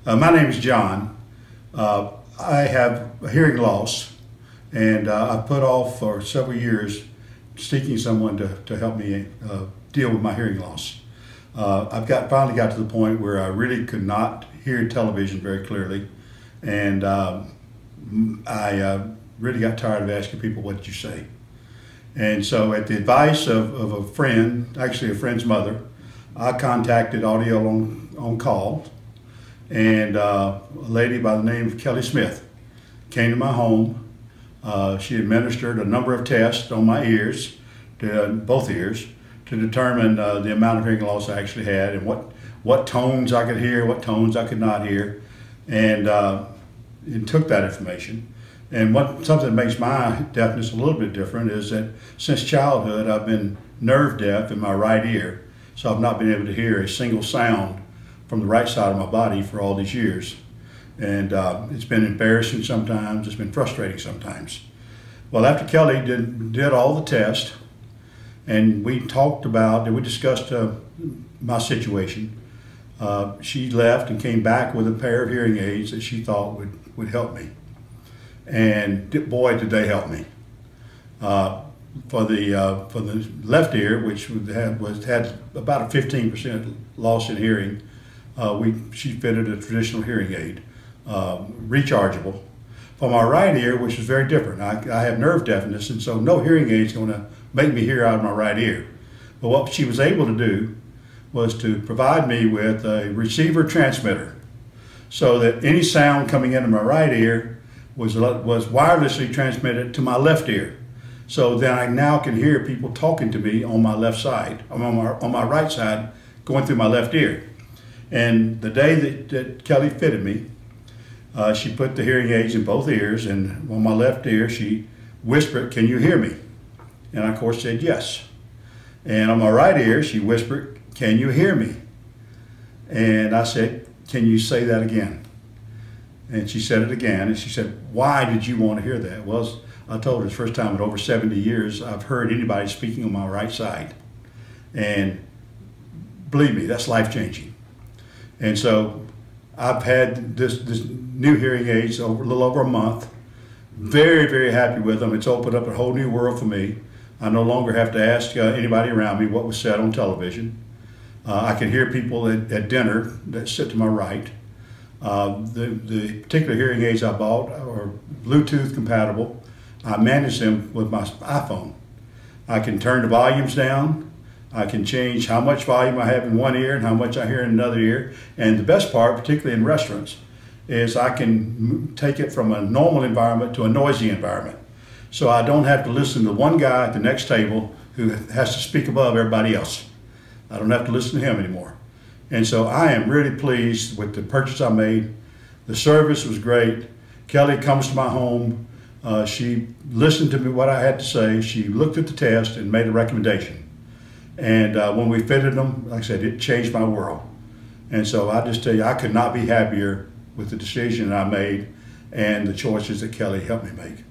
My name is John. I have a hearing loss, and I've put off for several years seeking someone to help me deal with my hearing loss. I've finally got to the point where I really could not hear television very clearly, and I really got tired of asking people, "What did you say?" And so at the advice of a friend, actually a friend's mother, I contacted Audio on Call, and a lady by the name of Kelly Smith came to my home. She administered a number of tests on my ears, both ears, to determine the amount of hearing loss I actually had and what tones I could hear, what tones I could not hear, and took that information. And something that makes my deafness a little bit different is that since childhood I've been nerve deaf in my right ear, so I've not been able to hear a single sound from the right side of my body for all these years. And it's been embarrassing sometimes, it's been frustrating sometimes. Well, after Kelly did all the tests, and we discussed my situation, she left and came back with a pair of hearing aids that she thought would help me. And boy, did they help me. For the left ear, which had about a 15% loss in hearing, she fitted a traditional hearing aid, rechargeable. For my right ear, which is very different, I have nerve deafness, and so no hearing aid is going to make me hear out of my right ear. But what she was able to do was to provide me with a receiver transmitter, so that any sound coming into my right ear was wirelessly transmitted to my left ear. So then I now can hear people talking to me on my left side, on my right side, going through my left ear. And the day that Kelly fitted me, she put the hearing aids in both ears, and on my left ear she whispered, "Can you hear me?" And I of course said yes. And on my right ear she whispered, "Can you hear me?" And I said, "Can you say that again?" And she said it again, and she said, "Why did you want to hear that?" Well, I told her it's the first time in over 70 years I've heard anybody speaking on my right side. And believe me, that's life-changing. And so I've had this new hearing aids a little over a month. Very, very happy with them. It's opened up a whole new world for me. I no longer have to ask anybody around me what was said on television. I can hear people at dinner that sit to my right. The particular hearing aids I bought are Bluetooth compatible. I manage them with my iPhone. I can turn the volumes down. I can change how much volume I have in one ear and how much I hear in another ear. And the best part, particularly in restaurants, is I can take it from a normal environment to a noisy environment. So I don't have to listen to one guy at the next table who has to speak above everybody else. I don't have to listen to him anymore. And so I am really pleased with the purchase I made. The service was great. Kelly comes to my home. She listened to me, what I had to say. She looked at the test and made a recommendation. And when we fitted them, like I said, it changed my world. And so I just tell you, I could not be happier with the decision I made and the choices that Kelly helped me make.